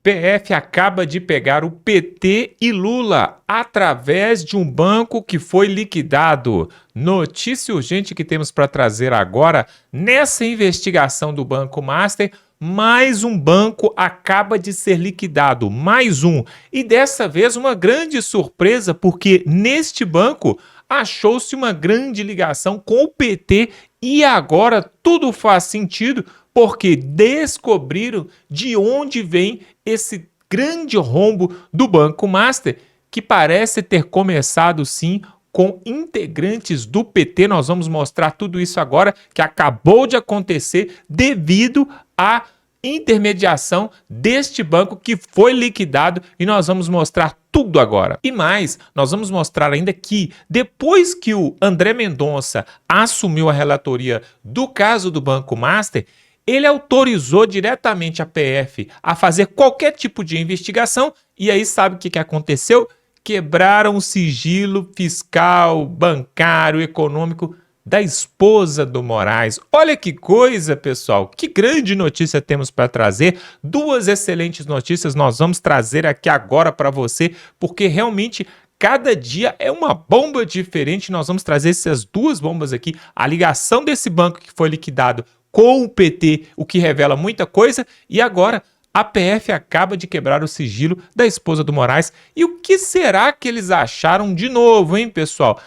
PF acaba de pegar o PT e Lula através de um banco que foi liquidado. Notícia urgente que temos para trazer agora. Nessa investigação do Banco Master, mais um banco acaba de ser liquidado, mais um. E dessa vez uma grande surpresa, porque neste banco achou-se uma grande ligação com o PT e agora tudo faz sentido, porque descobriram de onde vem esse grande rombo do Banco Master, que parece ter começado sim com integrantes do PT. Nós vamos mostrar tudo isso agora, que acabou de acontecer devido à intermediação deste banco que foi liquidado, e nós vamos mostrar tudo agora. E mais, nós vamos mostrar ainda que depois que o André Mendonça assumiu a relatoria do caso do Banco Master, ele autorizou diretamente a PF a fazer qualquer tipo de investigação, e aí sabe o que aconteceu? Quebraram o sigilo fiscal, bancário, econômico da esposa do Moraes. Olha que coisa, pessoal, que grande notícia temos para trazer. Duas excelentes notícias nós vamos trazer aqui agora para você, porque realmente cada dia é uma bomba diferente. Nós vamos trazer essas duas bombas aqui, a ligação desse banco que foi liquidado com o PT, o que revela muita coisa, e agora a PF acaba de quebrar o sigilo da esposa do Moraes. E o que será que eles acharam de novo, hein, pessoal?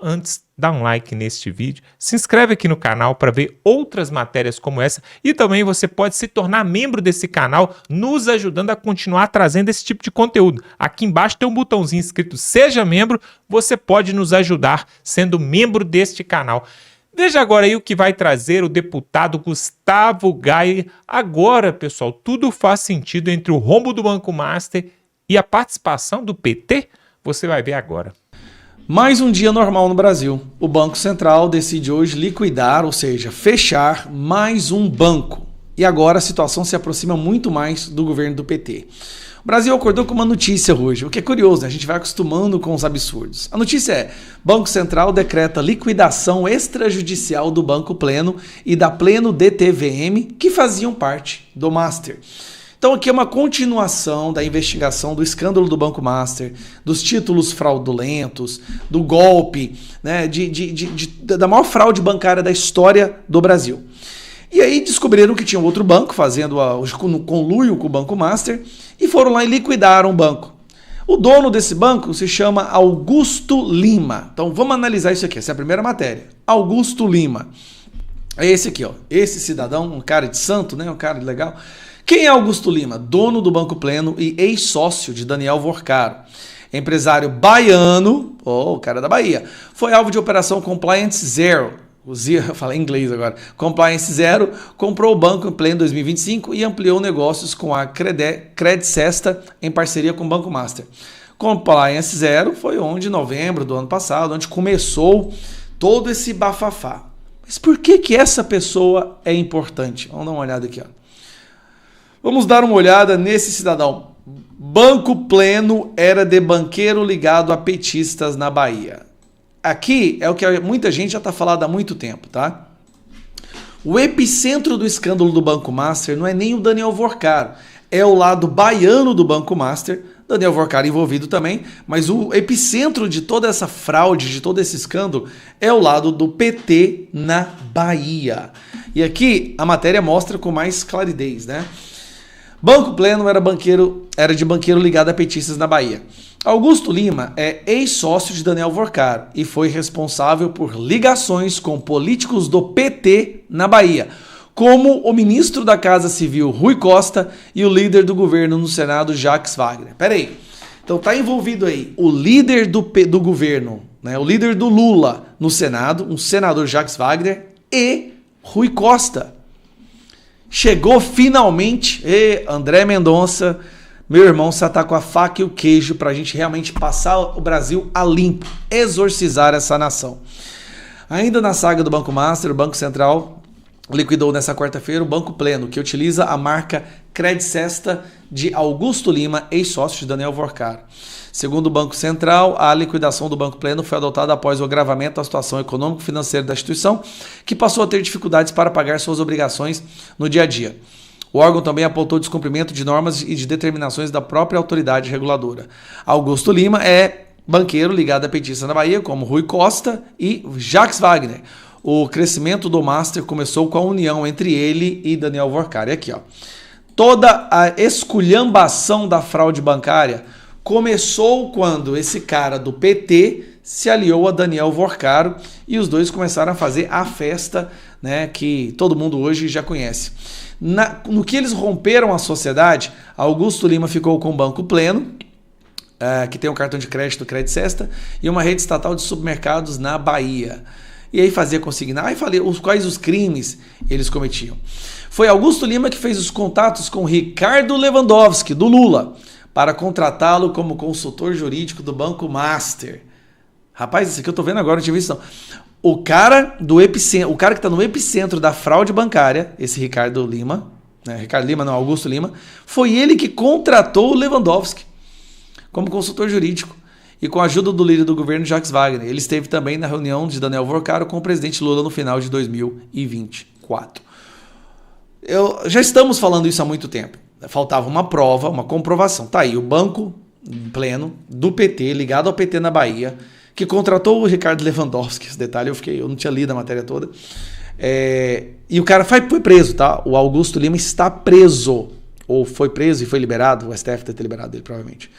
Antes, dá um like neste vídeo, se inscreve aqui no canal para ver outras matérias como essa, e também você pode se tornar membro desse canal, nos ajudando a continuar trazendo esse tipo de conteúdo. Aqui embaixo tem um botãozinho escrito Seja Membro, você pode nos ajudar sendo membro deste canal. Veja agora aí o que vai trazer o deputado Gustavo Gayer. Agora, pessoal, tudo faz sentido entre o rombo do Banco Master e a participação do PT? Você vai ver agora. Mais um dia normal no Brasil. O Banco Central decide hoje liquidar, ou seja, fechar mais um banco. E agora a situação se aproxima muito mais do governo do PT. O Brasil acordou com uma notícia hoje, o que é curioso, né? A gente vai acostumando com os absurdos. A notícia é: Banco Central decreta liquidação extrajudicial do Banco Pleno e da Pleno DTVM, que faziam parte do Master. Então aqui é uma continuação da investigação do escândalo do Banco Master, dos títulos fraudulentos, do golpe, né, da maior fraude bancária da história do Brasil. E aí descobriram que tinha outro banco fazendo conluio com o Banco Master e foram lá e liquidaram o banco. O dono desse banco se chama Augusto Lima. Então vamos analisar isso aqui, essa é a primeira matéria. Augusto Lima. É esse aqui, ó. Esse cidadão, um cara de santo, né? Um cara legal. Quem é Augusto Lima? Dono do Banco Pleno e ex-sócio de Daniel Vorcaro. Empresário baiano, o cara da Bahia, foi alvo de operação Compliance Zero. Eu falei em inglês agora. Compliance Zero comprou o banco em pleno 2025 e ampliou negócios com a Credicesta em parceria com o Banco Master. Compliance Zero foi onde, em novembro do ano passado, onde começou todo esse bafafá. Mas por que essa pessoa é importante? Vamos dar uma olhada aqui, ó. Vamos dar uma olhada nesse cidadão. Banco Pleno era de banqueiro ligado a petistas na Bahia. Aqui é o que muita gente já está falando há muito tempo, tá? O epicentro do escândalo do Banco Master não é nem o Daniel Vorcaro, é o lado baiano do Banco Master, Daniel Vorcaro envolvido também, mas o epicentro de toda essa fraude, de todo esse escândalo, é o lado do PT na Bahia. E aqui a matéria mostra com mais claridez, né? Banco Pleno era de banqueiro ligado a petistas na Bahia. Augusto Lima é ex-sócio de Daniel Vorcaro e foi responsável por ligações com políticos do PT na Bahia, como o ministro da Casa Civil, Rui Costa, e o líder do governo no Senado, Jacques Wagner. Peraí, então tá envolvido aí o líder do governo, né, o líder do Lula no Senado, um senador, Jacques Wagner, e Rui Costa. Chegou finalmente, André Mendonça, meu irmão, você tá com a faca e o queijo pra gente realmente passar o Brasil a limpo, exorcizar essa nação. Ainda na saga do Banco Master, o Banco Central liquidou nessa quarta-feira o Banco Pleno, que utiliza a marca Credicesta de Augusto Lima, ex-sócio de Daniel Vorcaro. Segundo o Banco Central, a liquidação do Banco Pleno foi adotada após o agravamento da situação econômico-financeira da instituição, que passou a ter dificuldades para pagar suas obrigações no dia a dia. O órgão também apontou descumprimento de normas e de determinações da própria autoridade reguladora. Augusto Lima é banqueiro ligado à petista na Bahia, como Rui Costa e Jacques Wagner. O crescimento do Master começou com a união entre ele e Daniel Workar. E aqui, ó, toda a esculhambação da fraude bancária começou quando esse cara do PT se aliou a Daniel Workar e os dois começaram a fazer a festa, né, que todo mundo hoje já conhece. No que eles romperam a sociedade, Augusto Lima ficou com o Banco Pleno, que tem um cartão de crédito, Credit Sesta, e uma rede estatal de supermercados na Bahia. E aí fazia consignar e falei quais os crimes eles cometiam. Foi Augusto Lima que fez os contatos com Ricardo Lewandowski, do Lula, para contratá-lo como consultor jurídico do Banco Master. Rapaz, isso aqui eu tô vendo agora, não tinha visto não. O cara que está no epicentro da fraude bancária, esse Ricardo Lima, né? Ricardo Lima não, Augusto Lima, foi ele que contratou o Lewandowski como consultor jurídico e com a ajuda do líder do governo, Jacques Wagner. Ele esteve também na reunião de Daniel Workar com o presidente Lula no final de 2024. Já estamos falando isso há muito tempo. Faltava uma prova, uma comprovação. Tá aí o Banco Pleno do PT, ligado ao PT na Bahia, que contratou o Ricardo Lewandowski. Esse detalhe eu não tinha lido a matéria toda. E o cara foi preso, tá? O Augusto Lima está preso. Ou foi preso e foi liberado. O STF deve ter liberado ele, provavelmente.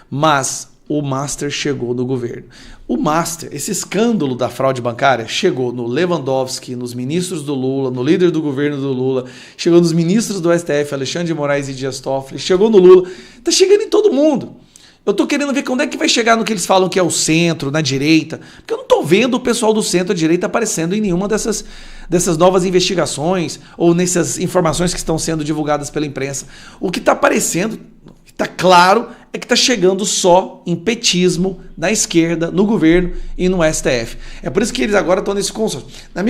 Mas o Master chegou no governo. O Master, esse escândalo da fraude bancária, chegou no Lewandowski, nos ministros do Lula, no líder do governo do Lula, chegou nos ministros do STF, Alexandre de Moraes e Dias Toffoli, chegou no Lula. Tá chegando em todo mundo. Eu tô querendo ver quando é que vai chegar no que eles falam que é o centro, na direita, porque eu não tô vendo o pessoal do centro-direita aparecendo em nenhuma dessas novas investigações ou nessas informações que estão sendo divulgadas pela imprensa. O que tá aparecendo, que tá claro, é que tá chegando só em petismo na esquerda, no governo e no STF. É por isso que eles agora estão nesse consórcio. Na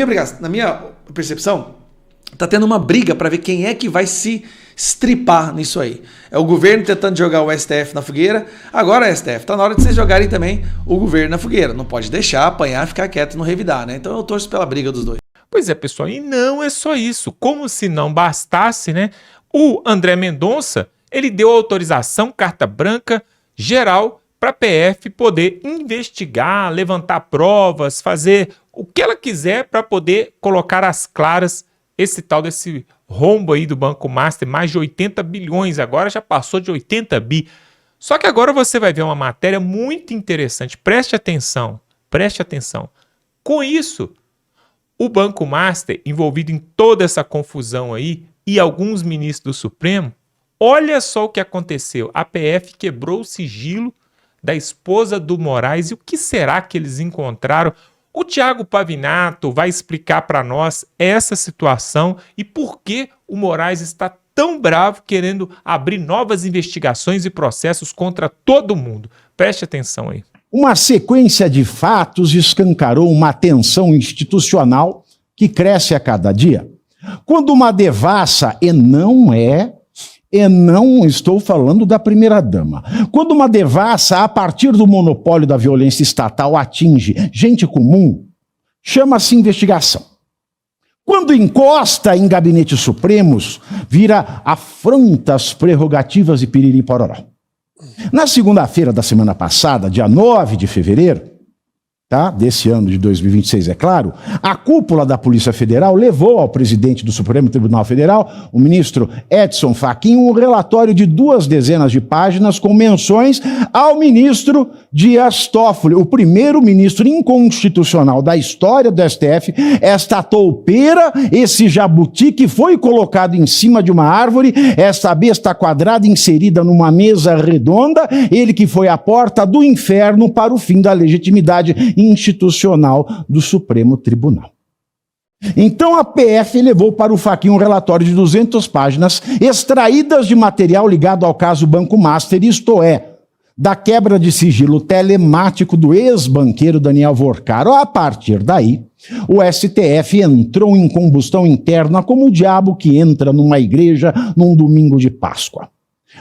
minha percepção, tá tendo uma briga para ver quem é que vai se estripar nisso aí. É o governo tentando jogar o STF na fogueira. Agora, STF, tá na hora de vocês jogarem também o governo na fogueira. Não pode deixar apanhar, ficar quieto e não revidar, né? Então eu torço pela briga dos dois. Pois é, pessoal, e não é só isso. Como se não bastasse, né? O André Mendonça, ele deu autorização, carta branca, geral, para a PF poder investigar, levantar provas, fazer o que ela quiser para poder colocar às claras esse tal desse rombo aí do Banco Master, mais de 80 bilhões, agora já passou de 80 bi. Só que agora você vai ver uma matéria muito interessante, preste atenção. Com isso, o Banco Master, envolvido em toda essa confusão aí, e alguns ministros do Supremo, olha só o que aconteceu. A PF quebrou o sigilo da esposa do Moraes, e o que será que eles encontraram? O Thiago Pavinato vai explicar para nós essa situação e por que o Moraes está tão bravo querendo abrir novas investigações e processos contra todo mundo. Preste atenção aí. Uma sequência de fatos escancarou uma tensão institucional que cresce a cada dia. Quando uma devassa, e não estou falando da primeira-dama. Quando uma devassa, a partir do monopólio da violência estatal, atinge gente comum, chama-se investigação. Quando encosta em gabinetes supremos, vira afronta às prerrogativas e piriri pororó. Na segunda-feira da semana passada, dia 9 de fevereiro, desse ano de 2026, é claro, a cúpula da Polícia Federal levou ao presidente do Supremo Tribunal Federal, o ministro Edson Fachin, um relatório de 200 de páginas com menções ao ministro Dias Toffoli, o primeiro ministro inconstitucional da história do STF, esta toupeira, esse jabuti que foi colocado em cima de uma árvore, esta besta quadrada inserida numa mesa redonda, ele que foi a porta do inferno para o fim da legitimidade institucional do Supremo Tribunal. Então a PF levou para o Fachin um relatório de 200 páginas extraídas de material ligado ao caso Banco Master, isto é, da quebra de sigilo telemático do ex-banqueiro Daniel Workar. A partir daí, o STF entrou em combustão interna como o diabo que entra numa igreja num domingo de Páscoa.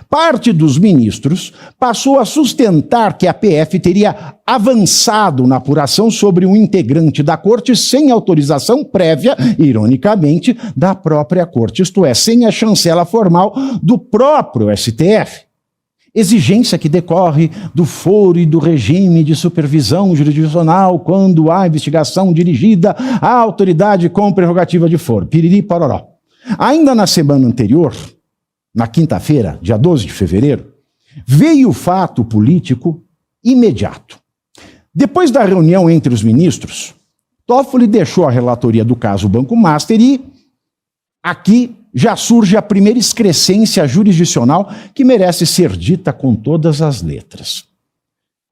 Parte dos ministros passou a sustentar que a PF teria avançado na apuração sobre um integrante da corte sem autorização prévia, ironicamente, da própria corte, isto é, sem a chancela formal do próprio STF. Exigência que decorre do foro e do regime de supervisão jurisdicional quando há investigação dirigida à autoridade com prerrogativa de foro. Piriri pororó. Ainda na semana anterior, na quinta-feira, dia 12 de fevereiro, veio o fato político imediato. Depois da reunião entre os ministros, Toffoli deixou a relatoria do caso Banco Master e aqui já surge a primeira excrescência jurisdicional que merece ser dita com todas as letras.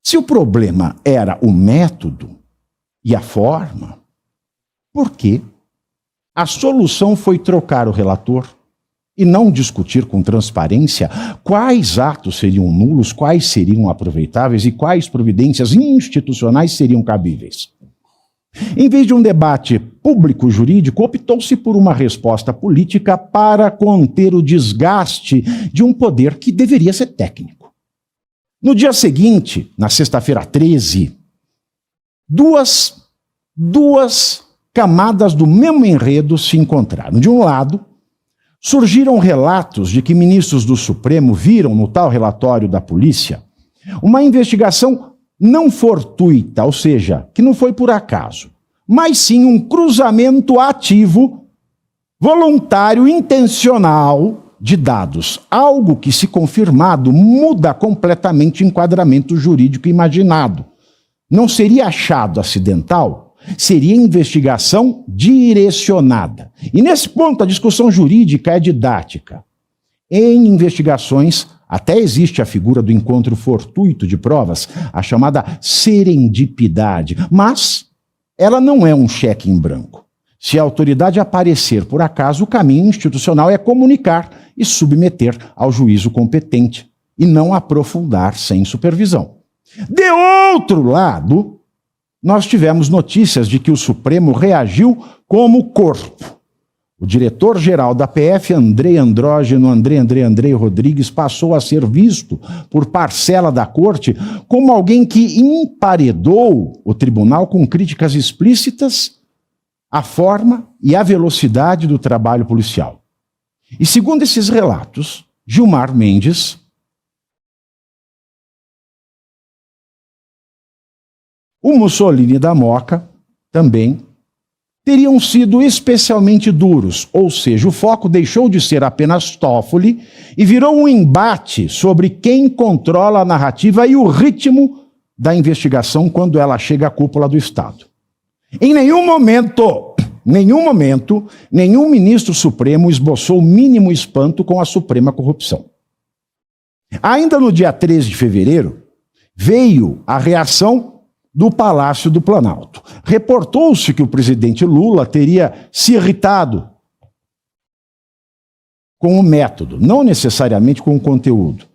Se o problema era o método e a forma, por que a solução foi trocar o relator e não discutir com transparência quais atos seriam nulos, quais seriam aproveitáveis e quais providências institucionais seriam cabíveis? Em vez de um debate público-jurídico, optou-se por uma resposta política para conter o desgaste de um poder que deveria ser técnico. No dia seguinte, na sexta-feira 13, duas camadas do mesmo enredo se encontraram. De um lado, surgiram relatos de que ministros do Supremo viram no tal relatório da polícia uma investigação não fortuita, ou seja, que não foi por acaso, mas sim um cruzamento ativo, voluntário, intencional de dados. Algo que, se confirmado, muda completamente o enquadramento jurídico imaginado. Não seria achado acidental, seria investigação direcionada. E nesse ponto a discussão jurídica é didática. Em investigações, até existe a figura do encontro fortuito de provas, a chamada serendipidade, mas ela não é um cheque em branco. Se a autoridade aparecer por acaso, o caminho institucional é comunicar e submeter ao juízo competente, e não aprofundar sem supervisão. De outro lado, nós tivemos notícias de que o Supremo reagiu como corpo. O diretor-geral da PF, Andrei Rodrigues, passou a ser visto por parcela da corte como alguém que emparedou o tribunal com críticas explícitas à forma e à velocidade do trabalho policial. E segundo esses relatos, Gilmar Mendes, o Mussolini da Moca também teriam sido especialmente duros, ou seja, o foco deixou de ser apenas Toffoli e virou um embate sobre quem controla a narrativa e o ritmo da investigação quando ela chega à cúpula do Estado. Em nenhum momento, nenhum ministro supremo esboçou o mínimo espanto com a suprema corrupção. Ainda no dia 13 de fevereiro, veio a reação do Palácio do Planalto. Reportou-se que o presidente Lula teria se irritado com o método, não necessariamente com o conteúdo,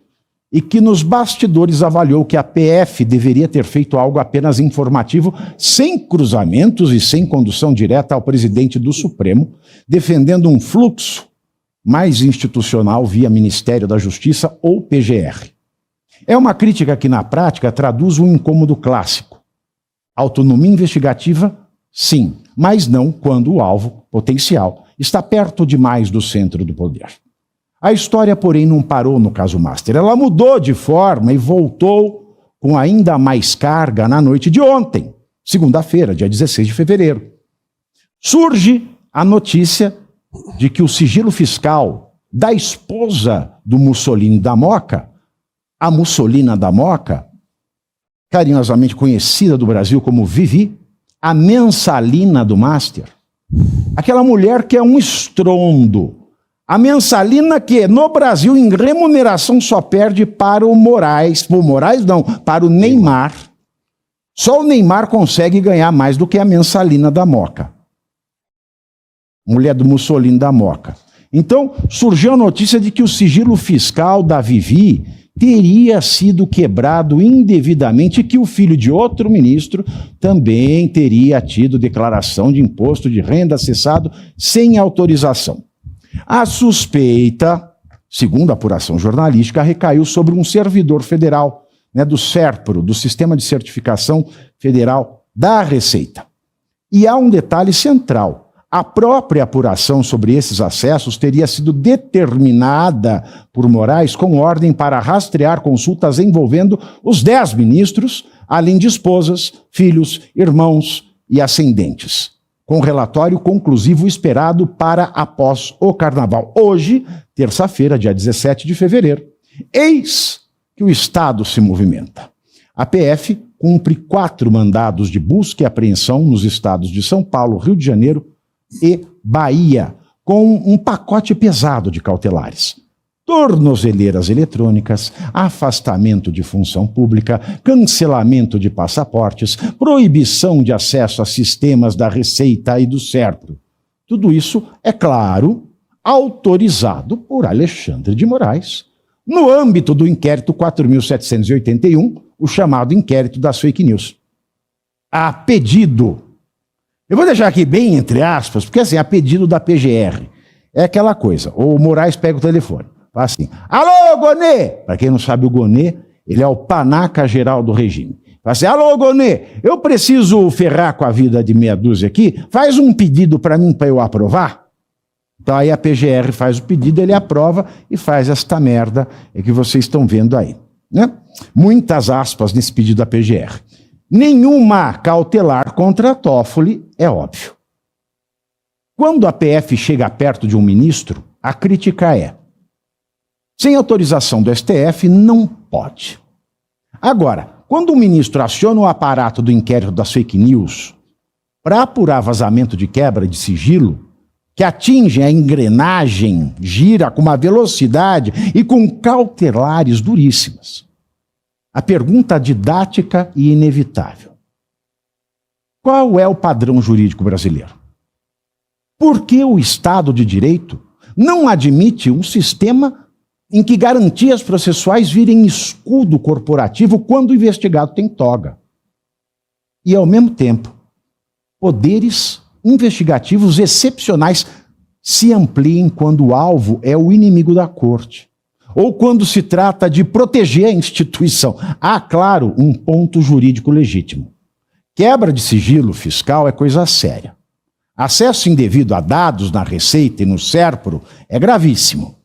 e que nos bastidores avaliou que a PF deveria ter feito algo apenas informativo, sem cruzamentos e sem condução direta ao presidente do Supremo, defendendo um fluxo mais institucional via Ministério da Justiça ou PGR. É uma crítica que, na prática, traduz um incômodo clássico. Autonomia investigativa, sim, mas não quando o alvo potencial está perto demais do centro do poder. A história, porém, não parou no caso Master. Ela mudou de forma e voltou com ainda mais carga na noite de ontem, segunda-feira, dia 16 de fevereiro. Surge a notícia de que o sigilo fiscal da esposa do Mussolini da Moca, a Mussolina da Moca, carinhosamente conhecida do Brasil como Vivi, a mensalina do Master, aquela mulher que é um estrondo, a mensalina que no Brasil em remuneração só perde para o para o Neymar. Só o Neymar consegue ganhar mais do que a mensalina da Moca, mulher do Mussolini da Moca. Então surgiu a notícia de que o sigilo fiscal da Vivi teria sido quebrado indevidamente e que o filho de outro ministro também teria tido declaração de imposto de renda acessado sem autorização. A suspeita segundo a apuração jornalística, recaiu sobre um servidor federal, do SERPRO, do Sistema de Certificação Federal da Receita. E há um detalhe central. A própria apuração sobre esses acessos teria sido determinada por Moraes com ordem para rastrear consultas envolvendo os 10 ministros, além de esposas, filhos, irmãos e ascendentes, com relatório conclusivo esperado para após o Carnaval. Hoje, terça-feira, dia 17 de fevereiro, eis que o Estado se movimenta. A PF cumpre 4 mandados de busca e apreensão nos estados de São Paulo, Rio de Janeiro e Bahia, com um pacote pesado de cautelares. Tornozeleiras eletrônicas, afastamento de função pública, cancelamento de passaportes, proibição de acesso a sistemas da Receita e do SERPRO. Tudo isso, é claro, autorizado por Alexandre de Moraes, no âmbito do inquérito 4.781, o chamado inquérito das fake news. A pedido, eu vou deixar aqui bem entre aspas, porque assim, a pedido da PGR, é aquela coisa, o Moraes pega o telefone, fala assim, alô, Gonê! Para quem não sabe, o Gonê, ele é o panaca geral do regime. Fala assim, alô, Gonê, eu preciso ferrar com a vida de meia dúzia aqui, faz um pedido para mim para eu aprovar? Então aí a PGR faz o pedido, ele aprova e faz esta merda que vocês estão vendo aí, Muitas aspas nesse pedido da PGR. Nenhuma cautelar contra Toffoli, é óbvio. Quando a PF chega perto de um ministro, a crítica é: sem autorização do STF, não pode. Agora, quando o ministro aciona o aparato do inquérito das fake news para apurar vazamento de quebra de sigilo, que atinge a engrenagem, gira com uma velocidade e com cautelares duríssimas. A pergunta didática e inevitável: qual é o padrão jurídico brasileiro? Por que o Estado de Direito não admite um sistema em que garantias processuais virem escudo corporativo quando o investigado tem toga? E, ao mesmo tempo, poderes investigativos excepcionais se ampliem quando o alvo é o inimigo da corte, ou quando se trata de proteger a instituição. Há, claro, um ponto jurídico legítimo. Quebra de sigilo fiscal é coisa séria. Acesso indevido a dados na Receita e no SERPRO é gravíssimo.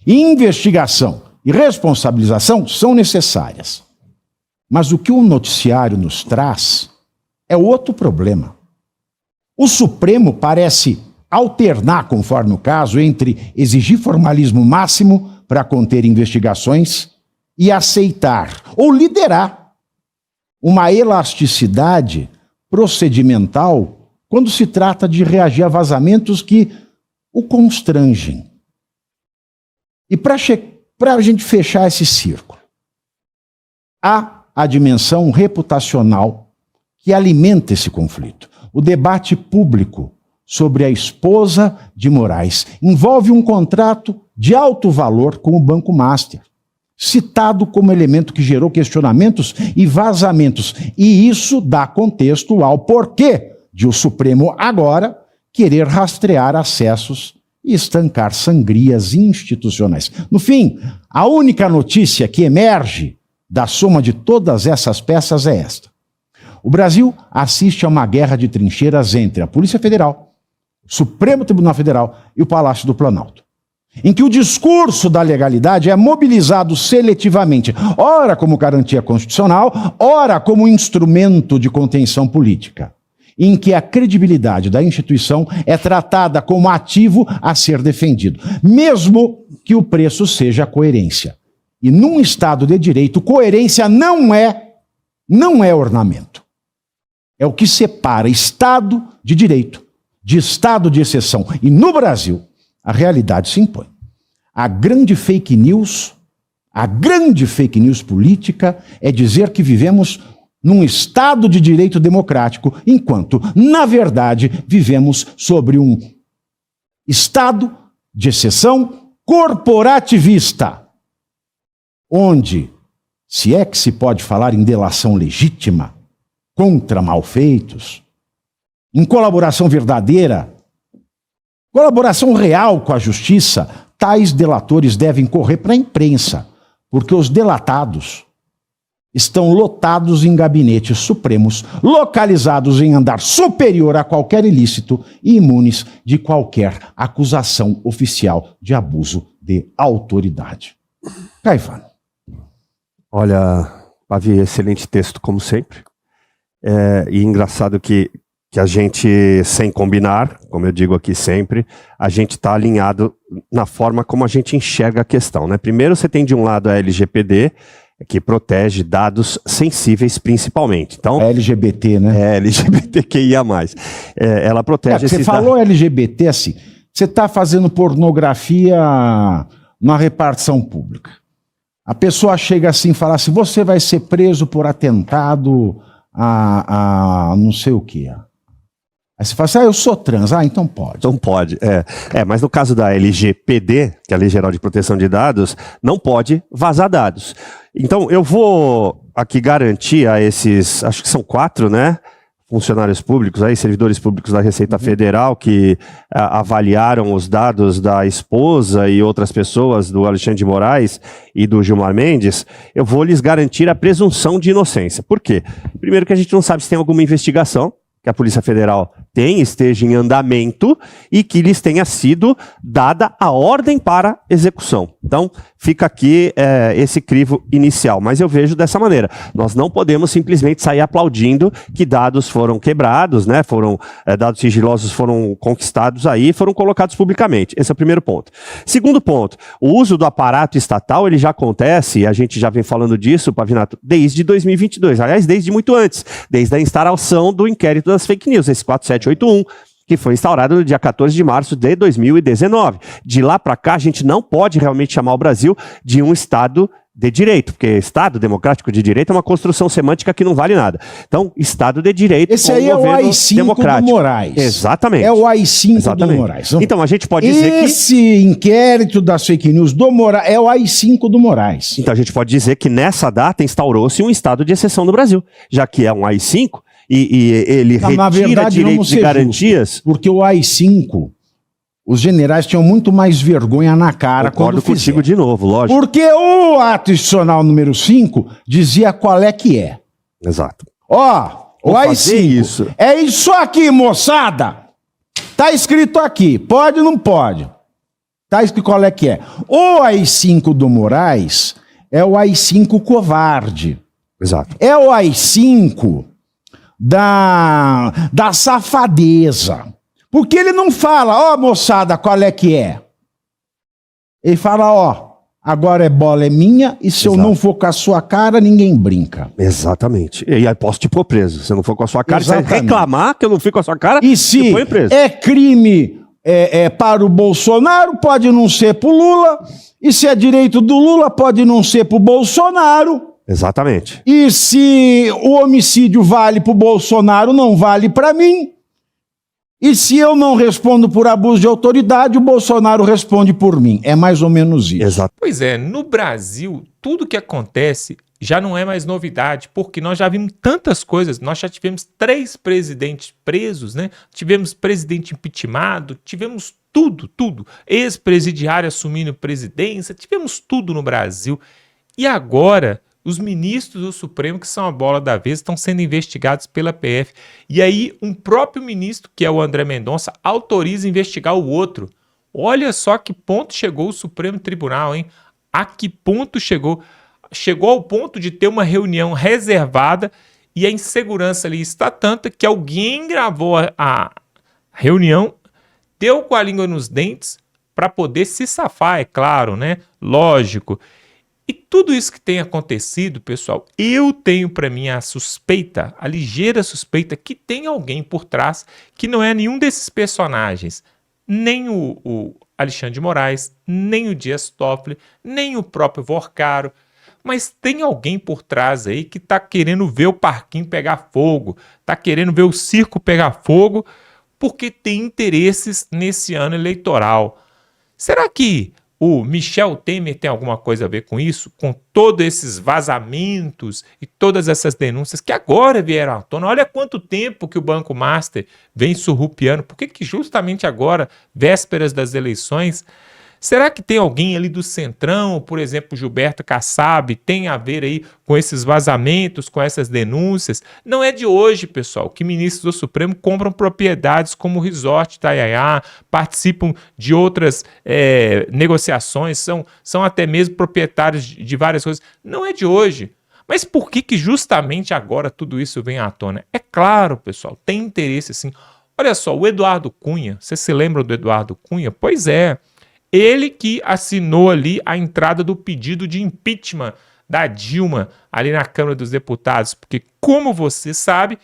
Investigação e responsabilização são necessárias. Mas o que o noticiário nos traz é outro problema. O Supremo parece alternar, conforme o caso, entre exigir formalismo máximo para conter investigações e aceitar ou liderar uma elasticidade procedimental quando se trata de reagir a vazamentos que o constrangem. E para a gente fechar esse círculo, há a dimensão reputacional que alimenta esse conflito. O debate público sobre a esposa de Moraes envolve um contrato de alto valor com o Banco Master, citado como elemento que gerou questionamentos e vazamentos. E isso dá contexto ao porquê de o Supremo agora querer rastrear acessos e estancar sangrias institucionais. No fim, a única notícia que emerge da soma de todas essas peças é esta: o Brasil assiste a uma guerra de trincheiras entre a Polícia Federal, o Supremo Tribunal Federal e o Palácio do Planalto, em que o discurso da legalidade é mobilizado seletivamente, ora como garantia constitucional, ora como instrumento de contenção política, em que a credibilidade da instituição é tratada como ativo a ser defendido, mesmo que o preço seja a coerência. E num Estado de direito, coerência não é ornamento. É o que separa Estado de direito de Estado de exceção. E no Brasil, a realidade se impõe. A grande fake news política é dizer que vivemos num Estado de direito democrático, enquanto, na verdade, vivemos sobre um Estado de exceção corporativista, onde, se é que se pode falar em delação legítima contra malfeitos, em colaboração verdadeira, colaboração real com a justiça, tais delatores devem correr para a imprensa, porque os delatados estão lotados em gabinetes supremos, localizados em andar superior a qualquer ilícito e imunes de qualquer acusação oficial de abuso de autoridade. Caivano. Olha, Pavi, excelente texto, como sempre. E engraçado que a gente, sem combinar, como eu digo aqui sempre, a gente está alinhado na forma como a gente enxerga a questão, né? Primeiro, você tem de um lado a LGPD, que protege dados sensíveis principalmente. Então, LGBT, né? LGBTQIA+. Ela protege Você esses falou LGBT assim, você está fazendo pornografia na repartição pública. A pessoa chega assim e fala assim, você vai ser preso por atentado a não sei o quê. Aí você fala assim, eu sou trans, então pode. Então pode, mas no caso da LGPD, que é a Lei Geral de Proteção de Dados, não pode vazar dados. Então eu vou aqui garantir a esses, acho que são 4, né, funcionários públicos, aí, servidores públicos da Receita Federal que avaliaram os dados da esposa e outras pessoas do Alexandre de Moraes e do Gilmar Mendes, eu vou lhes garantir a presunção de inocência. Por quê? Primeiro que a gente não sabe se tem alguma investigação que a Polícia Federal esteja em andamento e que lhes tenha sido dada a ordem para execução. Então, fica aqui esse crivo inicial. Mas eu vejo dessa maneira. Nós não podemos simplesmente sair aplaudindo que dados foram quebrados, né? Dados sigilosos foram conquistados aí, foram colocados publicamente. Esse é o primeiro ponto. Segundo ponto, o uso do aparato estatal, ele já acontece, e a gente já vem falando disso, Pavinato, desde 2022. Aliás, desde muito antes, desde a instauração do inquérito das fake news, esse 4781, que foi instaurado no dia 14 de março de 2019. De lá para cá, a gente não pode realmente chamar o Brasil de um Estado de direito, porque Estado democrático de direito é uma construção semântica que não vale nada. Então, Estado de direito esse aí é o AI-5 do Moraes. Exatamente. É o AI-5 do Moraes. Então, a gente pode dizer que... Esse inquérito das fake news do Moraes é o AI-5 do Moraes. Então, a gente pode dizer que nessa data instaurou-se um estado de exceção no Brasil, já que é um AI-5 e ele retira direitos e garantias. Justo, porque o AI-5... Os generais tinham muito mais vergonha na cara quando fizeram. Contigo de novo, lógico. Porque o ato institucional número 5 dizia qual é que é. Exato. O AI-5. É isso aqui, moçada. Tá escrito aqui. Pode ou não pode? Tá escrito qual é que é. O AI-5 do Moraes é o AI-5 covarde. Exato. É o AI-5 da safadeza. Porque ele não fala, moçada, qual é que é? Ele fala, agora é bola é minha e se eu não for com a sua cara, ninguém brinca. Exatamente. E aí posso te pôr preso. Se eu não for com a sua cara, se você reclamar que eu não fui com a sua cara, e se põe preso. É crime para o Bolsonaro, pode não ser pro Lula. E se é direito do Lula, pode não ser pro Bolsonaro. Exatamente. E se o homicídio vale pro Bolsonaro, não vale para mim. E se eu não respondo por abuso de autoridade, o Bolsonaro responde por mim. É mais ou menos isso. Exato. Pois é, no Brasil, tudo que acontece já não é mais novidade, porque nós já vimos tantas coisas. Nós já tivemos 3 presidentes presos, né? Tivemos presidente impeachmentado, tivemos tudo. Ex-presidiário assumindo presidência, tivemos tudo no Brasil. E agora... Os ministros do Supremo, que são a bola da vez, estão sendo investigados pela PF. E aí, um próprio ministro, que é o André Mendonça, autoriza investigar o outro. Olha só que ponto chegou o Supremo Tribunal, hein? A que ponto chegou? Chegou ao ponto de ter uma reunião reservada e a insegurança ali está tanta que alguém gravou a reunião, deu com a língua nos dentes para poder se safar, é claro, né? Lógico. E tudo isso que tem acontecido, pessoal, eu tenho para mim a suspeita, a ligeira suspeita que tem alguém por trás que não é nenhum desses personagens, nem o Alexandre de Moraes, nem o Dias Toffoli, nem o próprio Vorcaro, mas tem alguém por trás aí que está querendo ver o parquinho pegar fogo, está querendo ver o circo pegar fogo, porque tem interesses nesse ano eleitoral. Será que o Michel Temer tem alguma coisa a ver com isso? Com todos esses vazamentos e todas essas denúncias que agora vieram à tona? Olha quanto tempo que o Banco Master vem surrupiando. Por que justamente agora, vésperas das eleições? Será que tem alguém ali do Centrão, por exemplo, Gilberto Kassab, tem a ver aí com esses vazamentos, com essas denúncias? Não é de hoje, pessoal, que ministros do Supremo compram propriedades como o Resort Itaiaia, participam de outras negociações, são até mesmo proprietários de várias coisas. Não é de hoje. Mas por que justamente agora tudo isso vem à tona? É claro, pessoal, tem interesse sim. Olha só, o Eduardo Cunha, você se lembra do Eduardo Cunha? Pois é, ele que assinou ali a entrada do pedido de impeachment da Dilma ali na Câmara dos Deputados, porque como você sabe,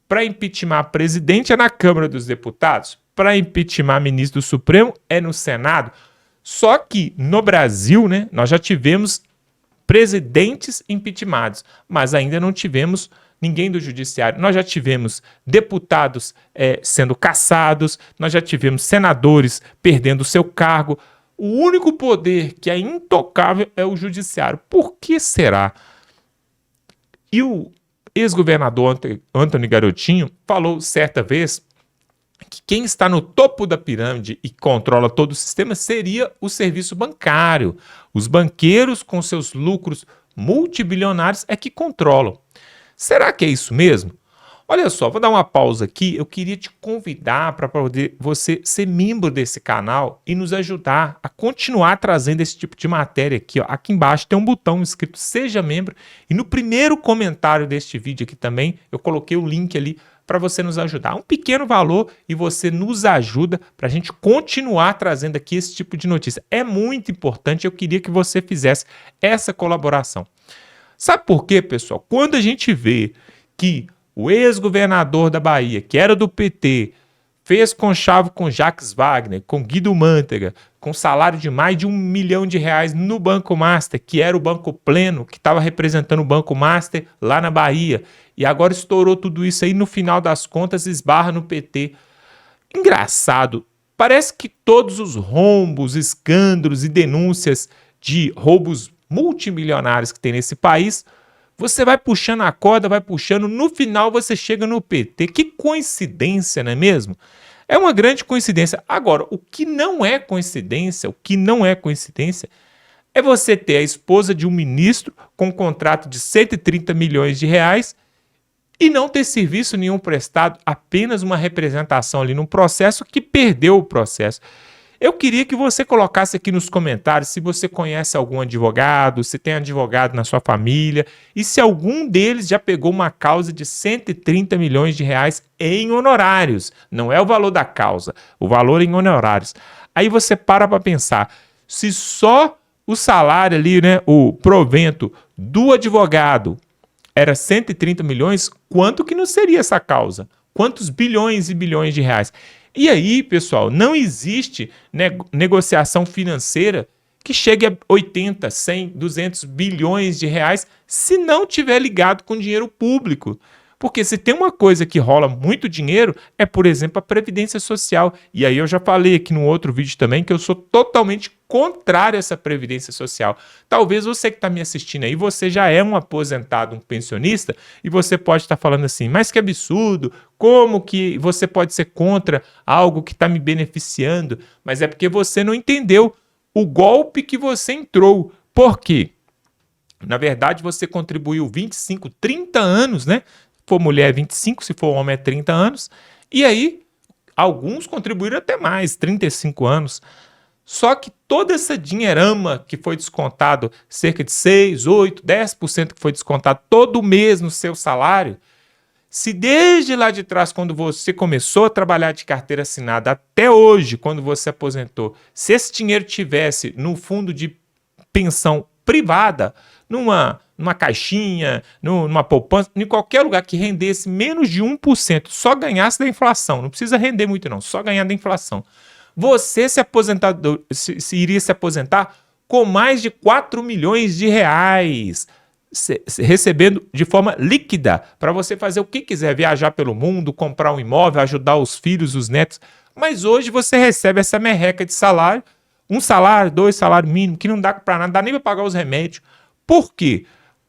para impeachment presidente é na Câmara dos Deputados, para impeachment ministro do Supremo é no Senado. Só que no Brasil, né, nós já tivemos presidentes impeachmentados, mas ainda não tivemos ninguém do judiciário. Nós já tivemos deputados sendo cassados, nós já tivemos senadores perdendo o seu cargo. O único poder que é intocável é o judiciário. Por que será? E o ex-governador Antony Garotinho falou certa vez que quem está no topo da pirâmide e controla todo o sistema seria o serviço bancário. Os banqueiros, com seus lucros multibilionários, é que controlam. Será que é isso mesmo? Olha só, vou dar uma pausa aqui. Eu queria te convidar para poder você ser membro desse canal e nos ajudar a continuar trazendo esse tipo de matéria aqui. Ó. Aqui embaixo tem um botão escrito Seja Membro e no primeiro comentário deste vídeo aqui também eu coloquei o link ali para você nos ajudar. Um pequeno valor e você nos ajuda para a gente continuar trazendo aqui esse tipo de notícia. É muito importante, eu queria que você fizesse essa colaboração. Sabe por quê, pessoal? Quando a gente vê que o ex-governador da Bahia, que era do PT, fez conchavo com Jacques Wagner, com Guido Mantega, com salário de mais de R$1 milhão no Banco Master, que era o Banco Pleno, que estava representando o Banco Master lá na Bahia, e agora estourou tudo isso aí, no final das contas esbarra no PT. Engraçado, parece que todos os rombos, escândalos e denúncias de roubos multimilionários que tem nesse país, você vai puxando a corda, vai puxando, no final você chega no PT. Que coincidência, não é mesmo? É uma grande coincidência. Agora, o que não é coincidência, é você ter a esposa de um ministro com um contrato de 130 milhões de reais e não ter serviço nenhum prestado, apenas uma representação ali num processo que perdeu o processo. Eu queria que você colocasse aqui nos comentários se você conhece algum advogado, se tem advogado na sua família e se algum deles já pegou uma causa de 130 milhões de reais em honorários. Não é o valor da causa, o valor em honorários. Aí você para pensar, se só o salário ali, né, o provento do advogado era 130 milhões, quanto que não seria essa causa? Quantos bilhões e bilhões de reais? E aí, pessoal, não existe negociação financeira que chegue a 80, 100, 200 bilhões de reais se não tiver ligado com dinheiro público. Porque se tem uma coisa que rola muito dinheiro, é, por exemplo, a Previdência Social. E aí eu já falei aqui num outro vídeo também que eu sou totalmente contrário a essa Previdência Social. Talvez você que está me assistindo aí, você já é um aposentado, um pensionista, e você pode estar falando assim, mas que absurdo, como que você pode ser contra algo que está me beneficiando? Mas é porque você não entendeu o golpe que você entrou. Por quê? Na verdade, você contribuiu 25, 30 anos, né? Se for mulher, 25, se for homem, é 30 anos. E aí, alguns contribuíram até mais, 35 anos. Só que toda essa dinheirama que foi descontado, cerca de 6, 8, 10% que foi descontado todo mês no seu salário, se desde lá de trás, quando você começou a trabalhar de carteira assinada, até hoje, quando você aposentou, se esse dinheiro tivesse no fundo de pensão privada, numa caixinha, numa poupança, em qualquer lugar que rendesse menos de 1%, só ganhasse da inflação, não precisa render muito não, só ganhar da inflação, você iria se aposentar com mais de 4 milhões de reais, recebendo de forma líquida, para você fazer o que quiser, viajar pelo mundo, comprar um imóvel, ajudar os filhos, os netos. Mas hoje você recebe essa merreca de salário, 1 salário, 2 salários mínimos, que não dá para nada, não dá nem para pagar os remédios. Por quê?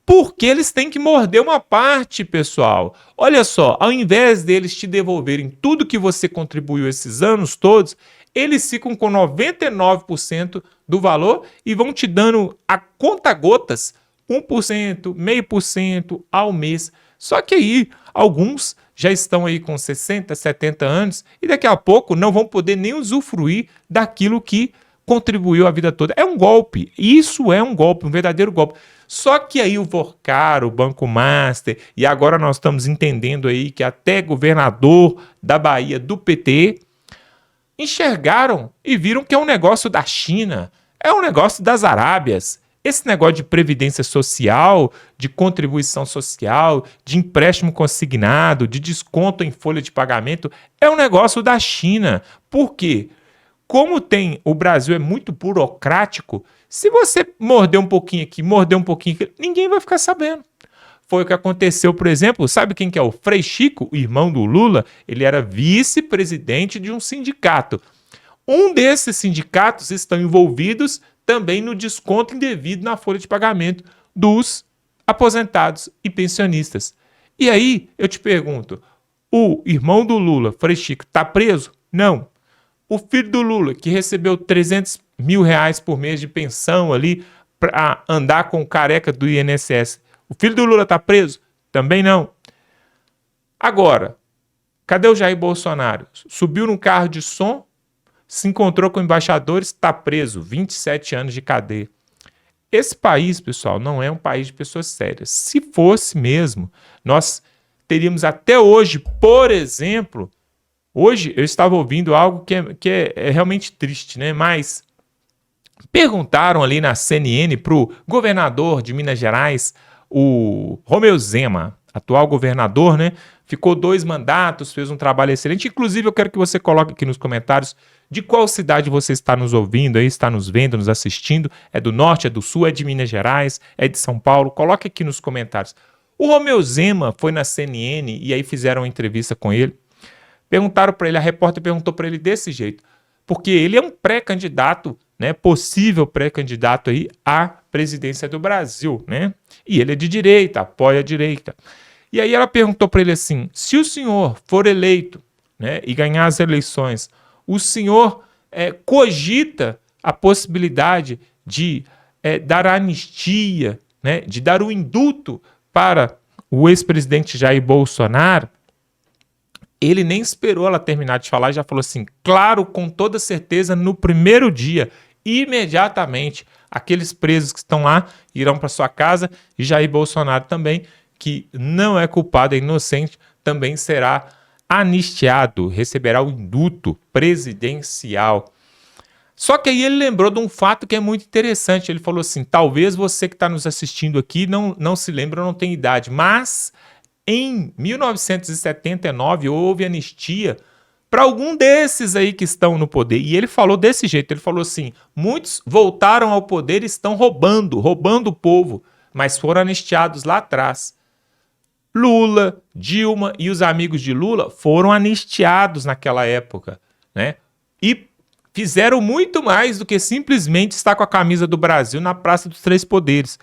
Porque eles têm que morder uma parte, pessoal. Olha só, ao invés deles te devolverem tudo que você contribuiu esses anos todos, eles ficam com 99% do valor e vão te dando a conta-gotas 1%, 0,5% ao mês. Só que aí, alguns já estão aí com 60, 70 anos e daqui a pouco não vão poder nem usufruir daquilo que contribuiu a vida toda. É um golpe. Isso é um golpe, um verdadeiro golpe. Só que aí o Vorcar, o Banco Master, e agora nós estamos entendendo aí que até governador da Bahia do PT enxergaram e viram que é um negócio da China, é um negócio das Arábias. Esse negócio de previdência social, de contribuição social, de empréstimo consignado, de desconto em folha de pagamento, é um negócio da China. Por quê? Como o Brasil é muito burocrático, se você morder um pouquinho aqui, morder um pouquinho aqui, ninguém vai ficar sabendo. Foi o que aconteceu, por exemplo, sabe quem que é o Frei Chico, o irmão do Lula? Ele era vice-presidente de um sindicato. Um desses sindicatos estão envolvidos também no desconto indevido na folha de pagamento dos aposentados e pensionistas. E aí, eu te pergunto, o irmão do Lula, Frei Chico, está preso? Não. O filho do Lula, que recebeu 300 mil reais por mês de pensão ali para andar com o careca do INSS, o filho do Lula está preso? Também não. Agora, cadê o Jair Bolsonaro? Subiu num carro de som, se encontrou com embaixadores, está preso, 27 anos de cadeia. Esse país, pessoal, não é um país de pessoas sérias. Se fosse mesmo, nós teríamos até hoje, por exemplo, hoje eu estava ouvindo algo que é realmente triste, né? Mas perguntaram ali na CNN para o governador de Minas Gerais, o Romeu Zema, atual governador, né? Ficou 2 mandatos, fez um trabalho excelente. Inclusive, eu quero que você coloque aqui nos comentários de qual cidade você está nos ouvindo, aí está nos vendo, nos assistindo. É do norte, é do sul, é de Minas Gerais, é de São Paulo. Coloque aqui nos comentários. O Romeu Zema foi na CNN e aí fizeram uma entrevista com ele. Perguntaram para ele, a repórter perguntou para ele desse jeito, porque ele é um pré-candidato, né, possível pré-candidato aí à presidência do Brasil, né? E ele é de direita, apoia a direita. E aí ela perguntou para ele assim, se o senhor for eleito, né, e ganhar as eleições, o senhor cogita a possibilidade de dar a anistia, né, de dar o indulto para o ex-presidente Jair Bolsonaro? Ele nem esperou ela terminar de falar e já falou assim, claro, com toda certeza, no primeiro dia, imediatamente, aqueles presos que estão lá irão para sua casa e Jair Bolsonaro também, que não é culpado, é inocente, também será anistiado, receberá o indulto presidencial. Só que aí ele lembrou de um fato que é muito interessante. Ele falou assim, talvez você que está nos assistindo aqui não se lembra, não tem idade, mas em 1979 houve anistia para algum desses aí que estão no poder. E ele falou desse jeito, ele falou assim, muitos voltaram ao poder e estão roubando o povo, mas foram anistiados lá atrás. Lula, Dilma e os amigos de Lula foram anistiados naquela época, né? E fizeram muito mais do que simplesmente estar com a camisa do Brasil na Praça dos Três Poderes.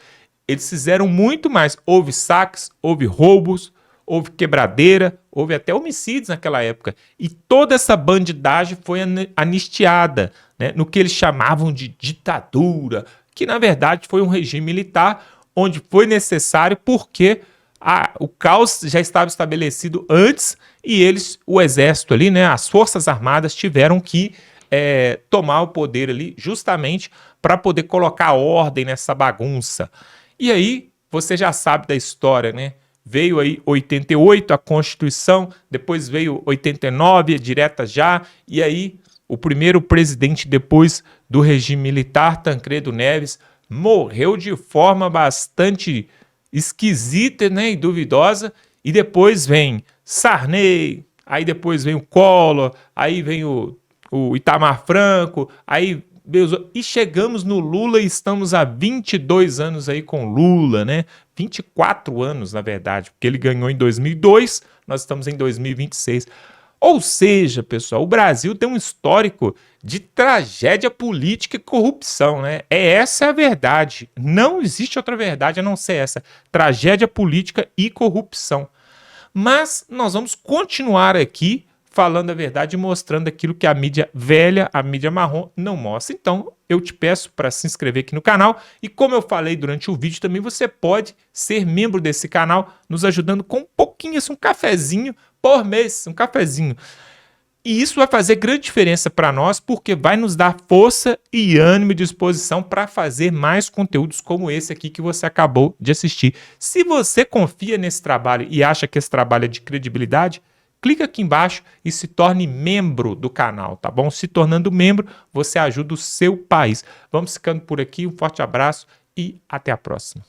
Eles fizeram muito mais. Houve saques, houve roubos, houve quebradeira, houve até homicídios naquela época. E toda essa bandidagem foi anistiada, né, no que eles chamavam de ditadura, que na verdade foi um regime militar onde foi necessário porque o caos já estava estabelecido antes e eles, o exército ali, né, as forças armadas tiveram que tomar o poder ali justamente para poder colocar ordem nessa bagunça. E aí, você já sabe da história, né? Veio aí 88 a Constituição, depois veio 89, direta já, e aí o primeiro presidente depois do regime militar, Tancredo Neves, morreu de forma bastante esquisita, né, e duvidosa, e depois vem Sarney, aí depois vem o Collor, aí vem o Itamar Franco, aí e chegamos no Lula e estamos há 22 anos aí com Lula, né? 24 anos, na verdade, porque ele ganhou em 2002, nós estamos em 2026. Ou seja, pessoal, o Brasil tem um histórico de tragédia política e corrupção, né? Essa é a verdade. Não existe outra verdade a não ser essa. Tragédia política e corrupção. Mas nós vamos continuar aqui falando a verdade e mostrando aquilo que a mídia velha, a mídia marrom, não mostra. Então, eu te peço para se inscrever aqui no canal e como eu falei durante o vídeo também, você pode ser membro desse canal, nos ajudando com um pouquinho, um cafezinho por mês, um cafezinho. E isso vai fazer grande diferença para nós, porque vai nos dar força e ânimo e disposição para fazer mais conteúdos como esse aqui que você acabou de assistir. Se você confia nesse trabalho e acha que esse trabalho é de credibilidade, clica aqui embaixo e se torne membro do canal, tá bom? Se tornando membro, você ajuda o seu país. Vamos ficando por aqui, um forte abraço e até a próxima.